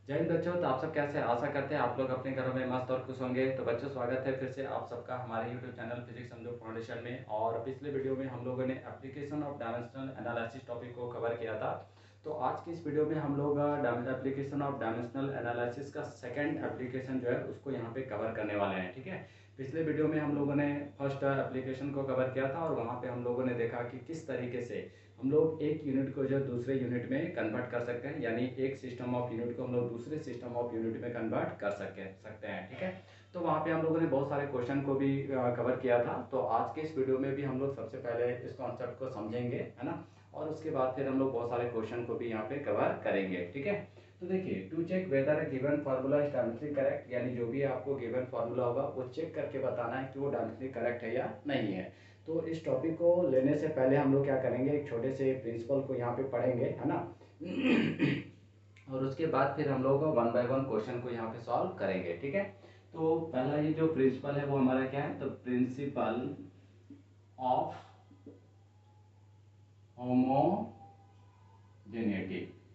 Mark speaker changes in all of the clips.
Speaker 1: जय हिंद बच्चों। तो आप सब कैसे हैं? आशा करते हैं आप लोग अपने घरों में मस्त और खुश होंगे। तो बच्चों, स्वागत है फिर से आप सबका हमारे यूट्यूब चैनल फिजिक्स समझो फाउंडेशन में। और पिछले वीडियो में हम लोगों ने application of dimensional analysis topic को कवर किया था। तो आज की इस वीडियो में हम लोग एप्लीकेशन ऑफ डायमेंशनल एनालिसिस का सेकंड एप्लीकेशन जो है उसको यहाँ पे कवर करने वाले हैं। ठीक है। पिछले वीडियो में हम लोगों ने फर्स्ट एप्लीकेशन को कवर किया था और वहाँ पे हम लोगों ने देखा कि किस तरीके से हम लोग एक यूनिट को जो दूसरे यूनिट में कन्वर्ट कर सकते हैं, यानी एक सिस्टम ऑफ यूनिट को हम लोग दूसरे सिस्टम ऑफ यूनिट में कन्वर्ट कर सकते हैं। ठीक है। तो वहाँ पे हम लोगों ने बहुत सारे क्वेश्चन को भी कवर किया था। तो आज के इस वीडियो में भी हम लोग सबसे पहले इस कॉन्सेप्ट को समझेंगे, है ना। और उसके बाद फिर हम लोग बहुत सारे क्वेश्चन को भी यहाँ पे कवर करेंगे। ठीक है। तो देखिए, to check whether given formula is dimensionally correct, यानी जो भी आपको गिवन फार्मूला होगा वो चेक करके बताना है कि वो डायमेंशनली करेक्ट है या नहीं है। तो इस टॉपिक को लेने से पहले हम लोग क्या करेंगे, एक छोटे से प्रिंसिपल को यहाँ पे पढ़ेंगे, है ना। और उसके बाद फिर हम लोग वन बाय वन क्वेश्चन को यहाँ पे सॉल्व करेंगे। ठीक है। तो पहला ये जो प्रिंसिपल है वो हमारा क्या है, तो प्रिंसिपल ऑफ होमोजेनिटी।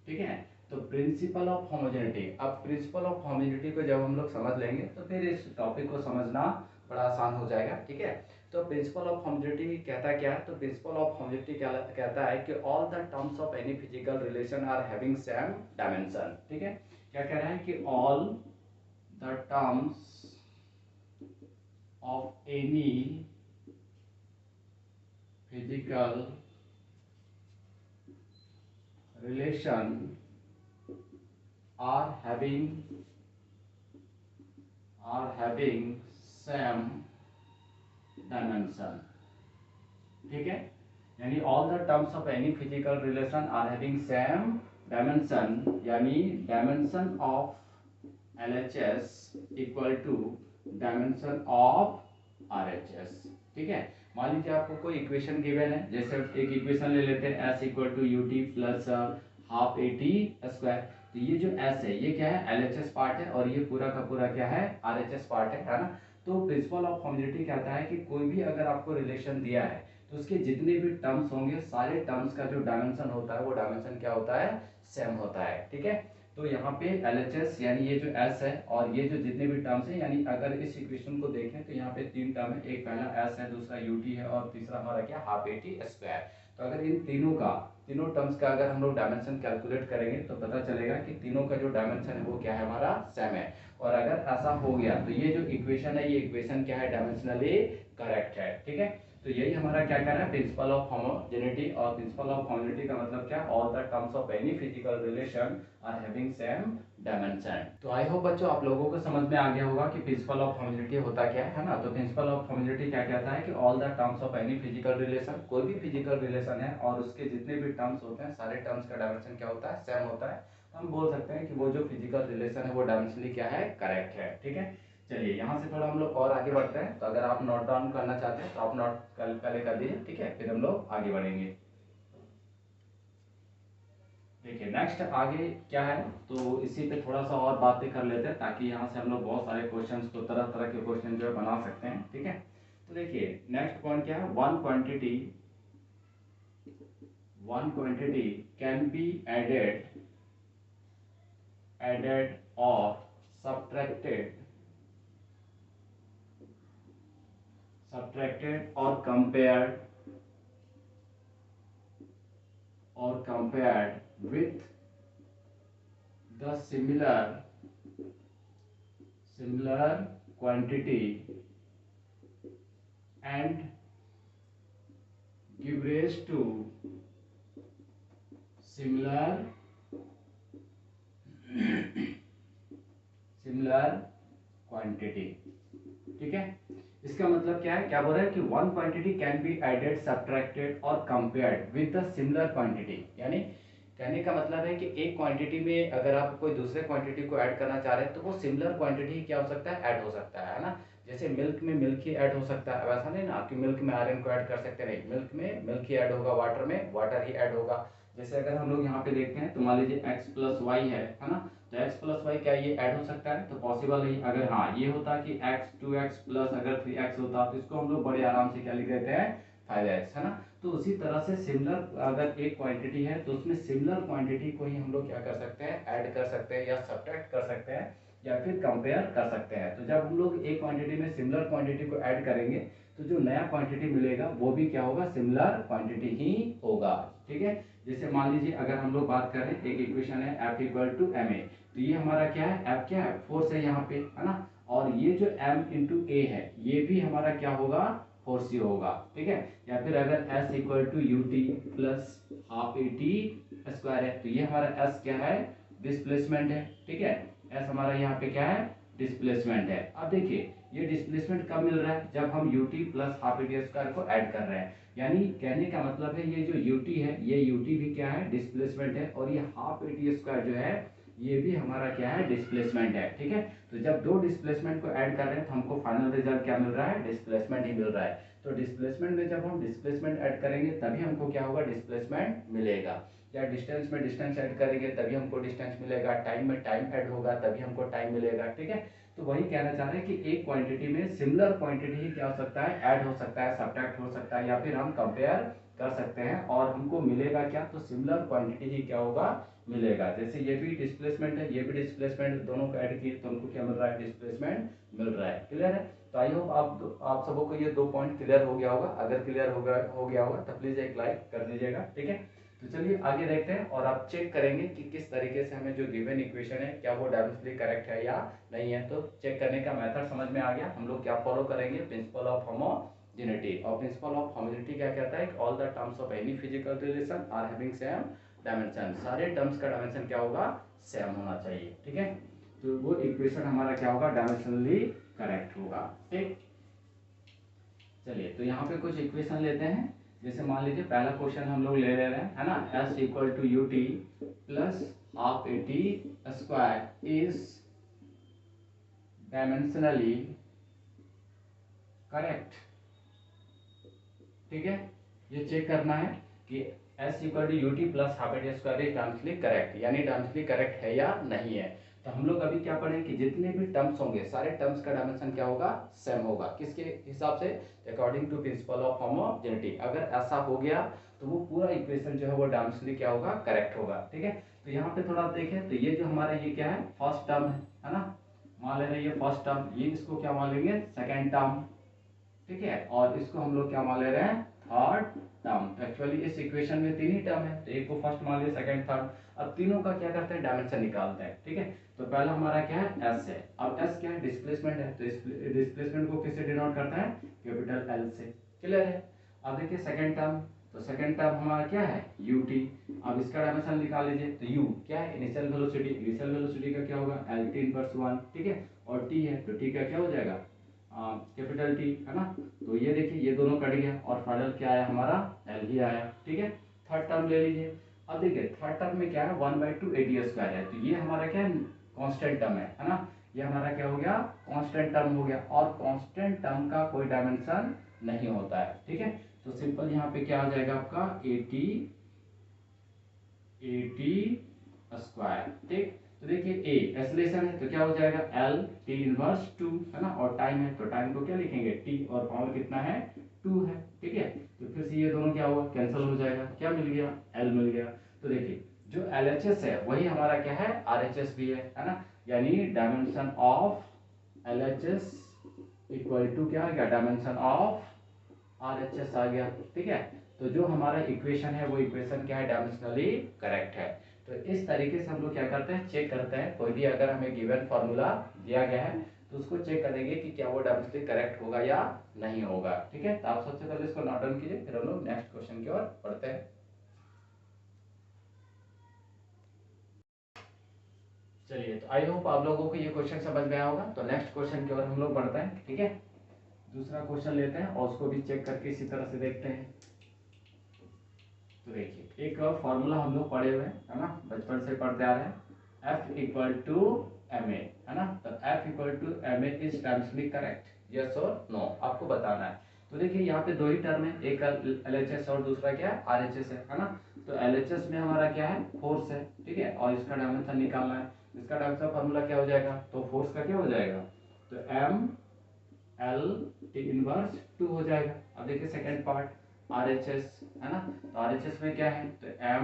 Speaker 1: ठीक है। तो प्रिंसिपल ऑफ होमोजेनिटी, अब प्रिंसिपल ऑफ होमोजेनिटी को जब हम लोग समझ लेंगे तो फिर इस टॉपिक को समझना बड़ा आसान हो जाएगा। ठीक है। तो प्रिंसिपल ऑफ होमोजेनिटी कहता क्या है, तो प्रिंसिपल ऑफ होमोजेनिटी क्या कहता है कि all the terms of any physical relation are having same dimension. ठीक है। क्या कह रहा है कि all the terms of any physical relation are having same dimension। ठीक है। यानी all the terms of any physical relation are having same dimension, यानी dimension of LHS equal to dimension of RHS। ठीक है। मान लीजिए आपको कोई इक्वेशन गिवन है, जैसे एक इक्वेशन ले लेते हैं S equal to U T plus half A T square. तो ये जो S है ये क्या है, LHS पार्ट है, और ये पूरा का पूरा क्या है, RHS पार्ट है ना। तो प्रिंसिपल ऑफ होमोजेनिटी कहता है कि कोई भी अगर आपको रिलेशन दिया है तो उसके जितने भी टर्म्स होंगे सारे टर्म्स का जो डायमेंशन होता है वो डायमेंशन क्या होता है, सेम होता है। ठीक है। तो यहाँ पे LHS यानी ये जो S है और ये जो जितने भी टर्म्स हैं, यानी अगर इस इक्वेशन को देखें तो यहाँ पे तीन टर्म है, एक पहला S है, दूसरा UT है और तीसरा हमारा क्या, हाफ AT स्क्वायर। तो अगर इन तीनों टर्म्स का अगर हम लोग डायमेंशन कैलकुलेट करेंगे तो पता चलेगा कि तीनों का जो डायमेंशन है वो क्या है, हमारा सेम है। और अगर ऐसा हो गया तो ये जो इक्वेशन है ये इक्वेशन क्या है, डायमेंशनली करेक्ट है। ठीक है। तो यही हमारा क्या कहना है, प्रिंसिपल ऑफ होमोजेनिटी। और प्रिंसिपल ऑफ होमोजेनिटी का मतलब क्या, all the terms of any physical relation are having same dimension. तो आई होप बच्चों आप लोगों को समझ में आ गया होगा कि प्रिंसिपल ऑफ होमोजेनिटी होता क्या है ना। तो प्रिंसिपल ऑफ होमोजेनिटी क्या कहता है कि all the terms of any physical relation, कोई भी फिजिकल रिलेशन है और उसके जितने भी टर्म्स होते हैं सारे टर्म्स का डायमेंशन क्या होता है, सेम होता है। हम बोल सकते हैं कि वो जो फिजिकल रिलेशन है वो डायमेंशनली क्या है, करेक्ट है। ठीक है। चलिए यहाँ से थोड़ा हम लोग और आगे बढ़ते हैं। तो अगर आप नोट डाउन करना चाहते हैं तो आप नोट पहले कर लीजिए। ठीक है। फिर हम लोग आगे बढ़ेंगे। देखिए नेक्स्ट आगे क्या है, तो इसी पे थोड़ा सा और बातें कर लेते हैं ताकि यहाँ से हम लोग बहुत सारे क्वेश्चंस को, तरह तरह के क्वेश्चन जो है बना सकते हैं। ठीक है। तो देखिए नेक्स्ट पॉइंट क्या है, one quantity can be added और subtracted or compared with the similar quantity and give rise to similar quantity. ठीक है। इसका मतलब क्या है, क्या बोल रहा है कि one quantity can be added, subtracted और compared with the similar quantity. यानी कहने का मतलब है कि एक क्वांटिटी में अगर आप कोई दूसरे क्वांटिटी को ऐड करना चाह रहे हैं तो वो सिमिलर क्वांटिटी क्या हो सकता है, ऐड हो सकता है ना। जैसे मिल्क में मिल्क ही ऐड हो सकता है, वैसा नहीं ना कि मिल्क में आयरन को ऐड कर सकते नहीं, मिल्क में मिल्क ही ऐड होगा, वाटर में वाटर ही ऐड होगा। जैसे अगर हम लोग यहाँ पे देखते हैं तो मान लीजिए x प्लस वाई है ना। तो x प्लस वाई क्या ये ऐड हो सकता है, तो पॉसिबल नहीं। अगर हाँ ये होता कि x 2x प्लस अगर 3x होता तो इसको हम लोग बड़े आराम से क्या लिख देते हैं, 5x, है ना। तो तो उसी तरह से सिमिलर अगर एक क्वांटिटी है तो उसमें सिमिलर क्वांटिटी को ही हम लोग क्या कर सकते हैं, ऐड कर सकते हैं या सब्ट्रैक्ट कर सकते हैं या फिर कंपेयर कर सकते हैं। तो जब हम लोग एक क्वांटिटी में सिमिलर क्वांटिटी को ऐड करेंगे तो जो नया क्वांटिटी मिलेगा वो भी क्या होगा, सिमिलर क्वांटिटी ही होगा। ठीक है, जैसे मान लीजिए अगर हम लोग बात करें, एक इक्वेशन है F equal to M A, तो ये हमारा क्या है, F क्या है, फोर्स है यहाँ पे, है ना, और ये जो M इंटू ए है ये भी हमारा क्या होगा, फोर्स ही होगा। ठीक है, या फिर अगर S equal to U T plus half A T square है, तो ये हमारा S क्या है, डिस्प्लेसमेंट है। ठीक है, S हमारा यहाँ पे क्या है, डिस्प्लेसमेंट है। अब देखिए ये डिस्प्लेसमेंट कब मिल रहा है, जब हम ut plus half A T square को ऐड कर रहे हैं। यानी कहने का मतलब है ये जो ut है, ये ut भी क्या है, डिस्प्लेसमेंट है, और ये हाफ ए टी स्क्वायर जो है ये भी हमारा क्या है, डिस्प्लेसमेंट है। ठीक है, तो जब दो डिस्प्लेसमेंट को ऐड कर रहे हैं तो हमको फाइनल रिजल्ट क्या मिल रहा है, डिस्प्लेसमेंट ही मिल रहा है। तो डिस्प्लेसमेंट में जब हम डिस्प्लेसमेंट ऐड करेंगे तभी हमको क्या होगा, डिस्प्लेसमेंट मिलेगा। या डिस्टेंस में डिस्टेंस ऐड करेंगे तभी हमको डिस्टेंस मिलेगा, टाइम में टाइम ऐड होगा तभी हमको टाइम मिलेगा। ठीक है, तो वही कहना चाह रहे हैं कि एक क्वांटिटी में सिमिलर क्वांटिटी ही क्या हो सकता है, ऐड हो सकता है, सब्ट्रैक्ट हो सकता है, या फिर हम कंपेयर कर सकते हैं और हमको मिलेगा क्या, तो सिमिलर क्वांटिटी ही क्या होगा, मिलेगा। जैसे ये भी डिस्प्लेसमेंट है, ये भी डिस्प्लेसमेंट, दोनों को ऐड किए तो हमको क्या मिल रहा है, डिस्प्लेसमेंट मिल रहा है। क्लियर है? तो आई होप आप सबों को ये 2 पॉइंट क्लियर हो गया होगा। अगर क्लियर हो गया होगा तो प्लीज एक लाइक कर दीजिएगा। ठीक है, तो चलिए आगे देखते हैं और आप चेक करेंगे कि किस तरीके से हमें जो गिवन इक्वेशन है क्या वो डायमेंशनली करेक्ट है या नहीं है। तो चेक करने का मेथड समझ में आ गया। हम लोग क्या फॉलो करेंगे, प्रिंसिपल ऑफ होमोजेनिटी। और प्रिंसिपल ऑफ होमोजेनिटी क्या कहता है, all the terms of any physical relation are having same dimension. सारे टर्म्स का डायमेंशन क्या होगा, सेम होना चाहिए। ठीक है, तो वो इक्वेशन हमारा क्या होगा, डायमेंशनली करेक्ट होगा। ठीक, चलिए तो यहाँ पे कुछ इक्वेशन लेते हैं। जैसे मान लीजिए पहला क्वेश्चन हम लोग ले रहे हैं, है ना, S equal to U T plus half A T square is dimensionally correct. ठीक है, ये चेक करना है कि S equal to U T plus half A T square is dimensionally correct, यानी डायमेंशनली करेक्ट है या नहीं है। तो हम लोग अभी क्या पढ़ें कि जितने भी टर्म्स होंगे सारे टर्म्स का डायमेंशन क्या होगा, सेम होगा। किसके हिसाब से, according to principle of homogeneity. अगर ऐसा हो गया तो वो पूरा इक्वेशन जो है वो डायमेंशनली क्या होगा, करेक्ट होगा। ठीक है, तो यहाँ पे थोड़ा देखें तो ये जो हमारा ये क्या है, फर्स्ट टर्म है ना, मान ले रहे ये फर्स्ट टर्म, ये इसको क्या मान लेंगे, सेकेंड टर्म। ठीक है, और इसको हम लोग क्या मान ले रहे हैं, थर्ड टर्म। एक्चुअली इस इक्वेशन में 3 ही टर्म है, तो एक को फर्स्ट मान लिया, सेकंड थर्ड। अब तीनों का क्या करते हैं, डायमेंशन निकालते हैं। ठीक है, तो पहला हमारा क्या है, एस है। अब एस क्या है, डिस्प्लेसमेंट है, तो डिस्प्लेसमेंट को किससे डिनोट करता है, कैपिटल एल से। क्लियर है? अब देखिए सेकंड टर्म, तो सेकंड टर्म हमारा क्या है, यू टी। अब इसका डायमेंशन निकाल लीजिए, तो यू क्या है, इनिशियल वेलोसिटी, इनिशियल वेलोसिटी का क्या होगा, एल टी इनवर्स 1। ठीक है, और टी है तो टी का क्या हो जाएगा, कैपिटल टी, है ना। तो ये देखिए ये दोनों कट गया और फाइनल क्या आया हमारा, एल ही आया। ठीक है, थर्ड टर्म ले लीजिए। अब देखिए थर्ड टर्म में क्या है, 1/2 ए टी स्क्वायर है, तो ये हमारा क्या है, कांस्टेंट टर्म है ना। ये हमारा क्या हो गया, कांस्टेंट टर्म हो गया, और कांस्टेंट टर्म का कोई डायमेंशन नहीं होता है। ठीक है, तो सिंपल यहाँ पे क्या आ जाएगा आपका, ए टी स्क्वायर। ठीक, तो देखिए ए एक्सेलरेशन है तो क्या हो जाएगा, एल टी इनवर्स 2, है ना, और टाइम है तो टाइम को क्या लिखेंगे, टी, और पावर कितना है, 2 है। ठीक है, तो फिर से ये दोनों क्या हुआ, कैंसिल हो जाएगा, क्या मिल गया, एल मिल गया। तो देखिए जो एल एच एस है वही हमारा क्या है, आर एच एस भी है ना, यानी dimension of L H S equal to क्या आ गया, dimension of R H S आ गया। ठीक है, तो जो हमारा इक्वेशन है वो इक्वेशन क्या है, डायमेंशनली करेक्ट है। तो इस तरीके से हम लोग क्या करते हैं, चेक करते हैं। कोई भी अगर हमें गिवन फॉर्मूला दिया गया है तो उसको चेक करेंगे कि क्या वो डायमेंशनली करेक्ट होगा या नहीं होगा। ठीक है, तो आप सबसे पहले इसको नोट डाउन कीजिए, फिर हम लोग नेक्स्ट क्वेश्चन की ओर बढ़ते हैं। चलिए, तो आई होप आप लोगों को ये क्वेश्चन समझ में आया होगा। तो नेक्स्ट क्वेश्चन की ओर हम लोग बढ़ते हैं। ठीक है, दूसरा क्वेश्चन लेते हैं और उसको भी चेक करके इसी तरह से देखते हैं। तो देखिए एक फॉर्मूला हम लोग पढ़े हुए हैं, है ना, बचपन से पढ़ते आ रहे हैं, F equal to M A, है ना। तो F equal to M A is dimensionally correct, yes और नो, आपको बताना है। तो देखिए यहाँ पे 2 ही टर्म है, एक एल एच एस और दूसरा क्या है, आर एच एस है ना। तो एल एच एस में हमारा क्या है, फोर्स है। ठीक है, और इसका डायमेंशन निकालना है। इसका डायमेंशन फॉर्मूला क्या हो जाएगा, तो फोर्स का क्या हो जाएगा, तो एम एल टी इनवर्स 2 हो जाएगा। अब देखिए सेकेंड पार्ट, RHS, है ना। तो RHS में क्या है, तो Ma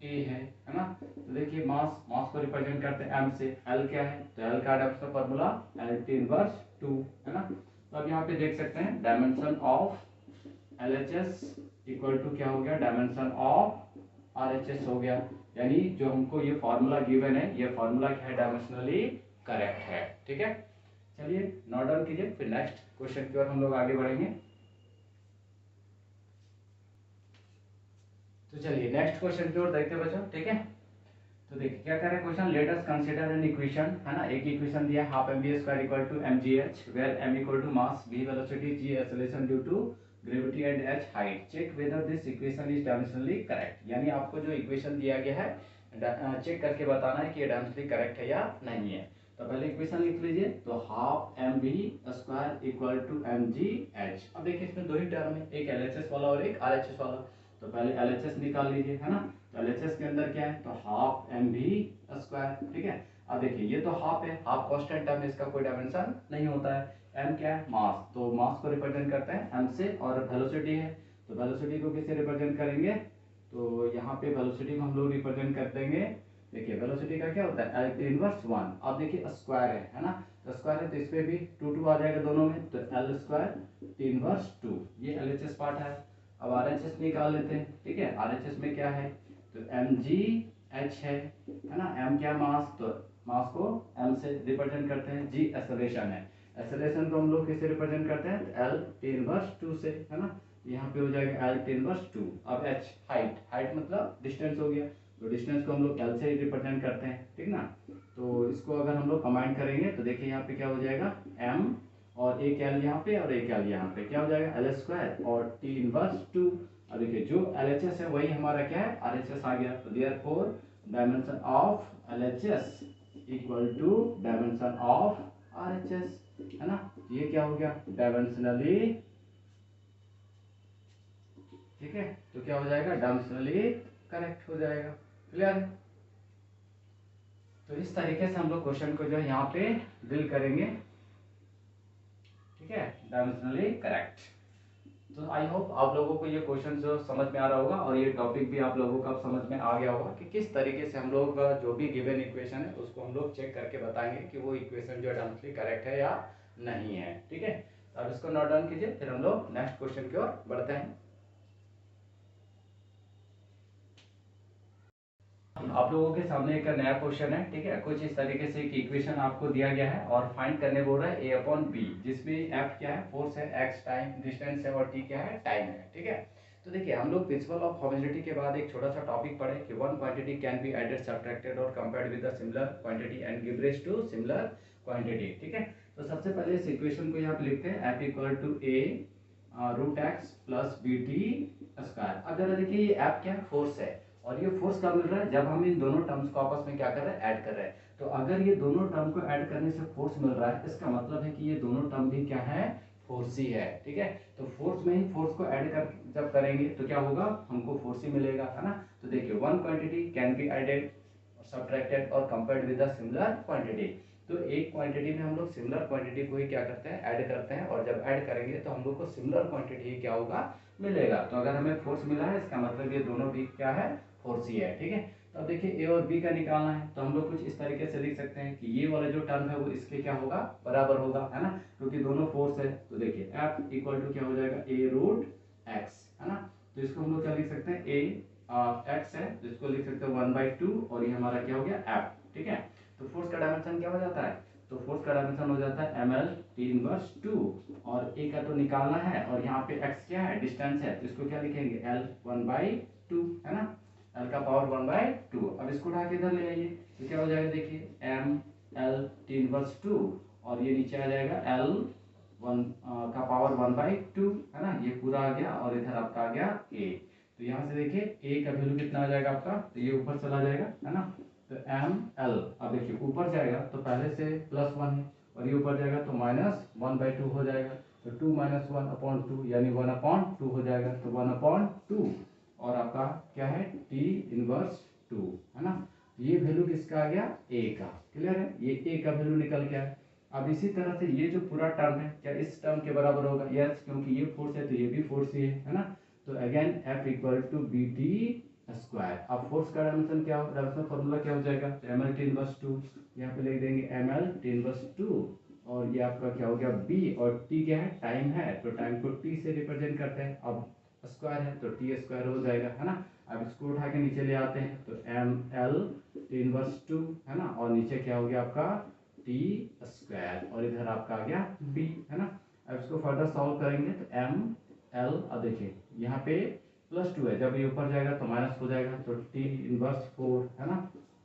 Speaker 1: है ना। तो देखिए मास को रिप्रेजेंट करते हैं m से। L क्या है, तो L का एडप्स का फॉर्मूला L इनवर्स 2, है ना। तो अब यहाँ पे देख सकते हैं dimension of LHS equal to क्या हो गया, डायमेंशन ऑफ RHS हो गया। यानी जो हमको ये फॉर्मूला गिवन है, ये फॉर्मूला क्या है, डायमेंशनली करेक्ट है। ठीक है, चलिए नोट डाउन कीजिए, फिर नेक्स्ट क्वेश्चन की ओर हम लोग आगे बढ़ेंगे। तो चलिए नेक्स्ट क्वेश्चन की ओर देखते हैं बच्चों। ठीक है, तो देखिए क्या कर रहे हैं question, let us consider an equation, है ना। एक इक्वेशन दिया half M B square equal to mgh where m equal to mass, v velocity, g acceleration due to gravity and h height. Check whether this equation is dimensionally correct. यानी आपको जो equation दिया गया है check करके बताना है कि ये डायमेंशनली करेक्ट है या नहीं है। तो पहले इक्वेशन लिख लीजिए, तो half M B square equal to mgh। अब देखिए इसमें दो ही टर्म है, एक LHS वाला और एक RHS वाला। तो पहले LHS निकाल लीजिए, है ना। तो LHS के अंदर क्या है, तो हाफ एम बी स्क्वायर। ठीक है, अब देखिए ये तो हाफ है, हाफ कांस्टेंट टर्म है, इसका कोई डायमेंशन नहीं होता है। m क्या है, मास, तो मास को रिप्रेजेंट करते हैं m से। और वेलोसिटी है, तो वेलोसिटी को किससे रिप्रेजेंट करेंगे, तो यहाँ पे वेलोसिटी को हम लोग रिप्रेजेंट कर देंगे। देखिए वेलोसिटी का क्या होता है, L इनवर्स 1। अब देखिए स्क्वायर है ना, तो स्क्वायर है तो इस पे भी 2 आ जाएगा दोनों में, तो L स्क्वायर इनवर्स 2, ये LHS पार्ट है। अब RHS निकाल लेते हैं। ठीक है, RHS में क्या है, तो mgh है ना। m क्या मास, तो मास को m से रिप्रेजेंट करते हैं। g एक्सेलरेशन है, एक्सेलरेशन को हम लोग किससे रिप्रेजेंट करते हैं, तो L इनवर्स 2 से, है ना। यहाँ पे हो जाएगा L इनवर्स 2। अब h हाइट मतलब डिस्टेंस हो गया, तो डिस्टेंस को हम लोग L से रिप्रेजेंट करते हैं। ठीक ना, तो इसको अगर हम लोग कंबाइन करेंगे तो देखिए यहाँ पे क्या हो जाएगा, m और एक L यहाँ पे और एक L यहाँ पे, क्या हो जाएगा L स्क्वायर और T इनवर्स 2। अब देखिए जो LHS है वही हमारा क्या है, RHS आ गया। तो therefore dimension of LHS equal to dimension of RHS, है ना। ये क्या हो गया, डायमेंशनली, ठीक है। तो क्या हो जाएगा, डायमेंशनली करेक्ट हो जाएगा। क्लियर है। तो इस तरीके से हम लोग क्वेश्चन को जो है यहाँ पे डील करेंगे। ठीक है, डायमेंशनली करेक्ट। तो आई होप आप लोगों को ये क्वेश्चन जो समझ में आ रहा होगा, और ये टॉपिक भी आप लोगों का समझ में आ गया होगा कि किस तरीके से हम लोग जो भी गिवन इक्वेशन है उसको हम लोग चेक करके बताएंगे कि वो इक्वेशन जो है डायमेंशनली करेक्ट है या नहीं है। ठीक है, तो अब इसको नोट डाउन कीजिए, फिर हम लोग नेक्स्ट क्वेश्चन की ओर बढ़ते हैं। आप लोगों के सामने एक नया क्वेश्चन है। ठीक है, कुछ इस तरीके से एक इक्वेशन आपको दिया गया है और फाइंड करने बोल रहा है a अपॉन बी, जिसमें f क्या है, फोर्स है, x टाइम डिस्टेंस है और t क्या है, टाइम है। ठीक है, तो देखिए हम लोग प्रिंसिपल ऑफ होमोजेनिटी के बाद एक छोटा सा टॉपिक पढ़े कि one quantity can be added, subtracted और compared with the similar quantity and give rise to similar quantity. ठीक है, तो सबसे पहले इस इक्वेशन को यहाँ पे लिखते हैं, f equal to a root X plus B T square. अब जरा देखिए ये f क्या है, फोर्स है, और ये फोर्स कब मिल रहा है, जब हम इन दोनों टर्म्स को आपस में क्या कर रहे हैं, ऐड कर रहे हैं। तो अगर ये दोनों टर्म को ऐड करने से फोर्स मिल रहा है, इसका मतलब है कि ये दोनों टर्म भी क्या है, फोर्स ही है। ठीक है, तो फोर्स में ही फोर्स को ऐड कर जब करेंगे तो क्या होगा, हमको फोर्स ही मिलेगा, है ना। तो देखिए one quantity can be added, subtracted और compared with the similar quantity. तो एक क्वांटिटी में हम लोग सिमिलर क्वांटिटी को ही क्या करते हैं, ऐड करते हैं, और जब ऐड करेंगे तो हम लोग को सिमिलर क्वांटिटी ही क्या होगा, मिलेगा। तो अगर हमें फोर्स मिला है, इसका मतलब ये दोनों भी क्या है, फोर्स ही है। ठीक है, तो अब देखिए ए और बी का निकालना है, तो हम लोग कुछ इस तरीके से लिख सकते हैं कि ये वाला जो टर्म है वो इसके क्या होगा, बराबर होगा, है ना, क्योंकि दोनों फोर्स है। तो देखिए एफ इक्वल टू क्या हो जाएगा, ए रूट एक्स, है ना। तो इसको हम लोग क्या लिख सकते हैं, ए एक्स है तो इसको लिख सकते हैं 1/2, और ये हमारा क्या हो गया, एफ। ठीक है, तो फोर्स का डायमेंशन क्या हो जाता है, तो फोर्स का डायमेंशन हो जाता है ml t इनवर्स 2, और ए का तो निकालना है, और यहाँ पे x क्या है, डिस्टेंस है, तो इसको क्या लिखेंगे, l 1/2, है ना, l का पावर 1/2। अब इसको उठा के इधर ले आइए, तो क्या हो जाएगा, देखिए m l t इनवर्स 2, और ये नीचे आ जाएगा l 1 का पावर 1/2, है ना, ये पूरा आ गया, और इधर आपका आ गया a। तो यहाँ से देखिए a का वैल्यू कितना आ जाएगा आपका, तो ये ऊपर चला जाएगा, है ना। तो एम एल, अब देखिए ऊपर जाएगा तो पहले से +1 है, और ये ऊपर जाएगा तो -1/2 हो जाएगा। तो 2 - 1/2 यानी 1/2 हो जाएगा, तो 1/2, और आपका क्या है, t इनवर्स 2, है ना। ये वैल्यू किसका आ गया, a का। क्लियर है, ये a का वैल्यू निकल गया है। अब इसी तरह से ये जो पूरा टर्म है क्या इस टर्म के बराबर होगा, यस, क्योंकि ये फोर्स है तो ये भी फोर्स ही है ना। तो again f equal to B T square. अब फोर्स का डायमेंशन क्या हो, डायमेंशन फॉर्मूला क्या हो जाएगा, तो M L T inverse two, यहाँ पे लिख देंगे M L T inverse two, और ये आपका क्या हो गया बी, और टी क्या है, टाइम है, तो टाइम को टी से रिप्रेजेंट करते हैं। अब स्क्वायर है तो टी स्क्वायर हो जाएगा, है ना। अब इसको उठा के नीचे ले आते हैं, तो M L T inverse two, है ना, और नीचे क्या हो गया आपका टी स्क्वायर, और इधर आपका आ गया बी, है ना। अब इसको फर्दर सॉल्व करेंगे तो एम एल, अब देखिए यहाँ पे +2 है, जब ये ऊपर जाएगा तो माइनस हो जाएगा, तो टी इनवर्स 4, है ना,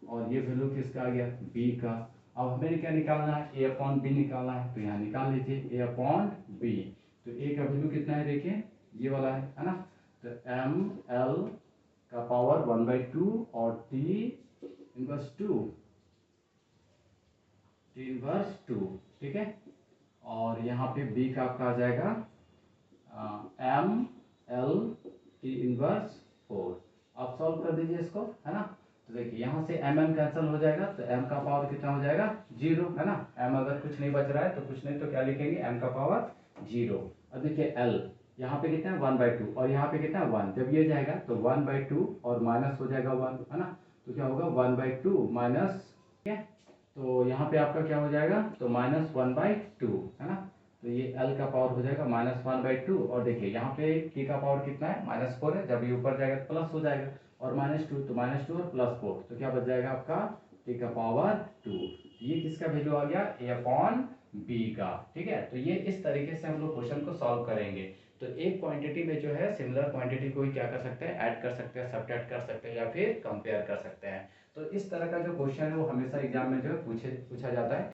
Speaker 1: और ये वैल्यू किसका आ गया, बी का। अब हमें क्या निकालना है, ए अपॉन बी निकालना है, तो यहाँ निकाल लीजिए ए अपॉन बी। तो ए का वैल्यू कितना है, देखिए ये वाला है ना। तो एम एल का पावर 1/2 और टी इनवर्स 2, टी इनवर्स 2, ठीक है। और यहाँ पे बी का आपका आ जाएगा एम एल टी इनवर्स 4। आप सॉल्व कर दीजिए इसको, है ना। तो देखिए यहाँ से एम एम कैंसिल हो जाएगा, तो एम का पावर कितना हो जाएगा 0, है ना। एम अगर कुछ नहीं बच रहा है तो कुछ नहीं, तो क्या लिखेंगे, एम का पावर 0। अब देखिए एल यहाँ पे कितना है 1/2, और यहाँ पे कितना है 1, जब ये जाएगा तो 1/2 और माइनस हो जाएगा 1, है ना। तो क्या होगा 1/2 माइनस, ठीक है, तो यहाँ पे आपका क्या हो जाएगा, तो -1/2, है ना। तो ये L का पावर हो जाएगा -1/2, और देखिए यहाँ पे T का पावर कितना है, -4 है, जब ये ऊपर जाएगा तो प्लस हो जाएगा, और -2, तो -2 और +4, तो क्या बच जाएगा आपका T का पावर 2। ये किसका वैल्यू आ गया, A अपॉन B का, ठीक है। तो ये इस तरीके से हम लोग क्वेश्चन को सॉल्व करेंगे। तो एक क्वांटिटी में जो है सिमिलर क्वांटिटी को ही क्या कर सकते हैं, ऐड कर सकते हैं, सब्ट्रैक्ट कर सकते हैं, या फिर कंपेयर कर सकते हैं। तो इस तरह का जो क्वेश्चन है वो हमेशा एग्जाम में जो है पूछा जाता है।